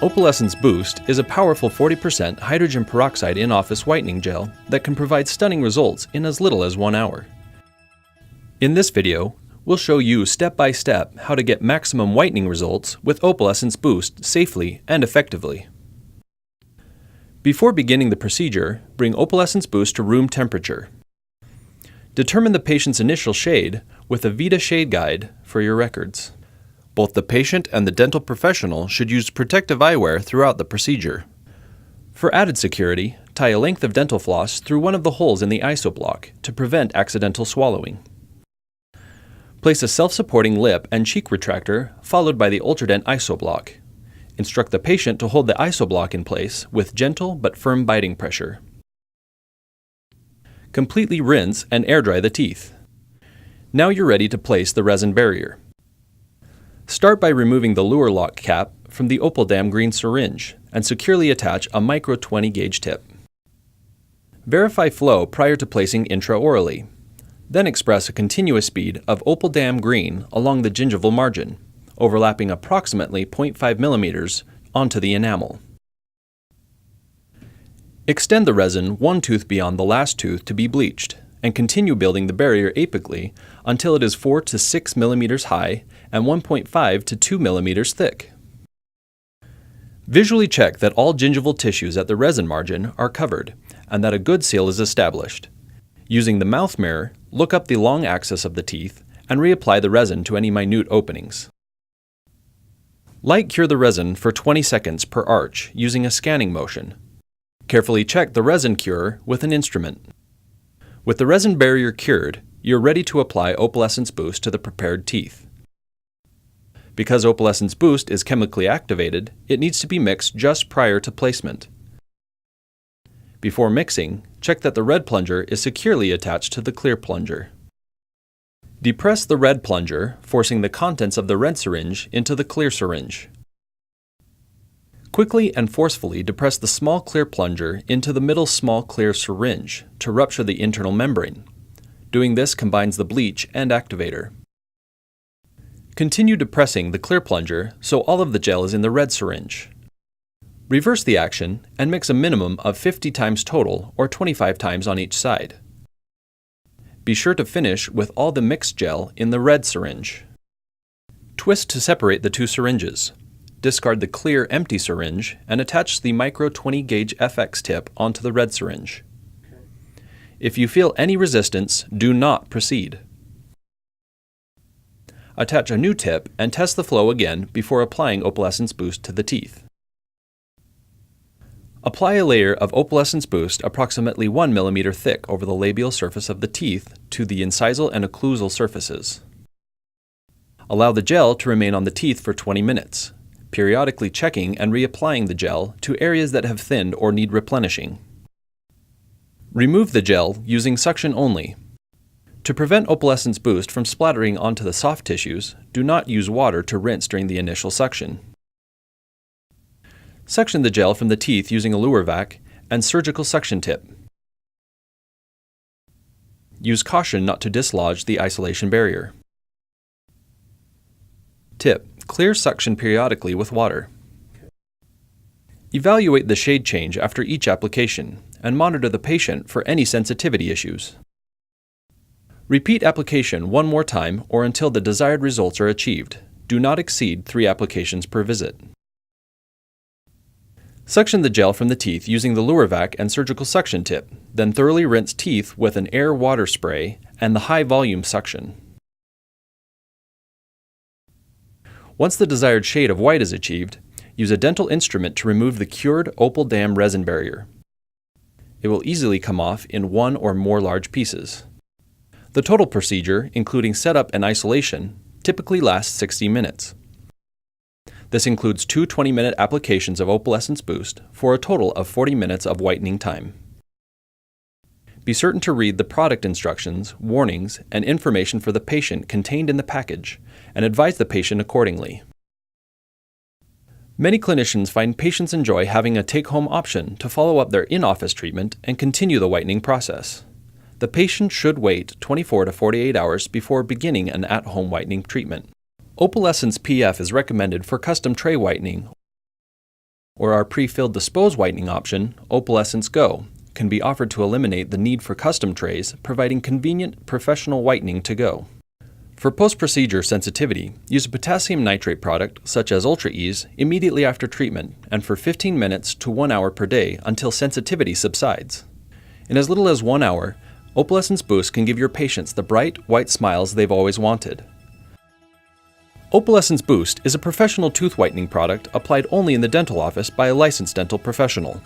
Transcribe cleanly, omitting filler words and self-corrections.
Opalescence Boost is a powerful 40% hydrogen peroxide in-office whitening gel that can provide stunning results in as little as 1 hour. In this video, we'll show you step-by-step how to get maximum whitening results with Opalescence Boost safely and effectively. Before beginning the procedure, bring Opalescence Boost to room temperature. Determine the patient's initial shade with a Vita shade guide for your records. Both the patient and the dental professional should use protective eyewear throughout the procedure. For added security, tie a length of dental floss through one of the holes in the ISO block to prevent accidental swallowing. Place a self-supporting lip and cheek retractor followed by the Ultradent ISO block. Instruct the patient to hold the ISO block in place with gentle but firm biting pressure. Completely rinse and air dry the teeth. Now you're ready to place the resin barrier. Start by removing the lure lock cap from the OpalDam green syringe and securely attach a micro 20 gauge tip. Verify flow prior to placing intraorally. Then express a continuous speed of OpalDam green along the gingival margin, overlapping approximately 0.5 millimeters onto the enamel. Extend the resin one tooth beyond the last tooth to be bleached, and continue building the barrier apically until it is 4 to 6 millimeters high and 1.5 to 2 millimeters thick. Visually check that all gingival tissues at the resin margin are covered and that a good seal is established. Using the mouth mirror, look up the long axis of the teeth and reapply the resin to any minute openings. Light cure the resin for 20 seconds per arch using a scanning motion. Carefully check the resin cure with an instrument. With the resin barrier cured, you're ready to apply Opalescence Boost to the prepared teeth. Because Opalescence Boost is chemically activated, it needs to be mixed just prior to placement. Before mixing, check that the red plunger is securely attached to the clear plunger. Depress the red plunger, forcing the contents of the red syringe into the clear syringe. Quickly and forcefully depress the small clear plunger into the middle small clear syringe to rupture the internal membrane. Doing this combines the bleach and activator. Continue depressing the clear plunger so all of the gel is in the red syringe. Reverse the action and mix a minimum of 50 times total or 25 times on each side. Be sure to finish with all the mixed gel in the red syringe. Twist to separate the two syringes. Discard the clear empty syringe and attach the micro 20 gauge FX tip onto the red syringe. If you feel any resistance, do not proceed. Attach a new tip and test the flow again before applying Opalescence Boost to the teeth. Apply a layer of Opalescence Boost approximately 1 millimeter thick over the labial surface of the teeth to the incisal and occlusal surfaces. Allow the gel to remain on the teeth for 20 minutes. Periodically checking and reapplying the gel to areas that have thinned or need replenishing. Remove the gel using suction only. To prevent Opalescence Boost from splattering onto the soft tissues, do not use water to rinse during the initial suction. Suction the gel from the teeth using a Luer vac and surgical suction tip. Use caution not to dislodge the isolation barrier. Tip: clear suction periodically with water. Evaluate the shade change after each application and monitor the patient for any sensitivity issues. Repeat application one more time or until the desired results are achieved. Do not exceed 3 applications per visit. Suction the gel from the teeth using the Luer vac and surgical suction tip, then thoroughly rinse teeth with an air-water spray and the high-volume suction. Once the desired shade of white is achieved, use a dental instrument to remove the cured OpalDam resin barrier. It will easily come off in 1 or more large pieces. The total procedure, including setup and isolation, typically lasts 60 minutes. This includes 2 20-minute applications of Opalescence Boost for a total of 40 minutes of whitening time. Be certain to read the product instructions, warnings, and information for the patient contained in the package, and advise the patient accordingly. Many clinicians find patients enjoy having a take-home option to follow up their in-office treatment and continue the whitening process. The patient should wait 24 to 48 hours before beginning an at-home whitening treatment. Opalescence PF is recommended for custom tray whitening, or our pre-filled dispose whitening option, Opalescence Go, can be offered to eliminate the need for custom trays, providing convenient, professional whitening to go. For post-procedure sensitivity, use a potassium nitrate product, such as Ultra Ease, immediately after treatment and for 15 minutes to 1 hour per day until sensitivity subsides. In as little as 1 hour, Opalescence Boost can give your patients the bright, white smiles they've always wanted. Opalescence Boost is a professional tooth whitening product applied only in the dental office by a licensed dental professional.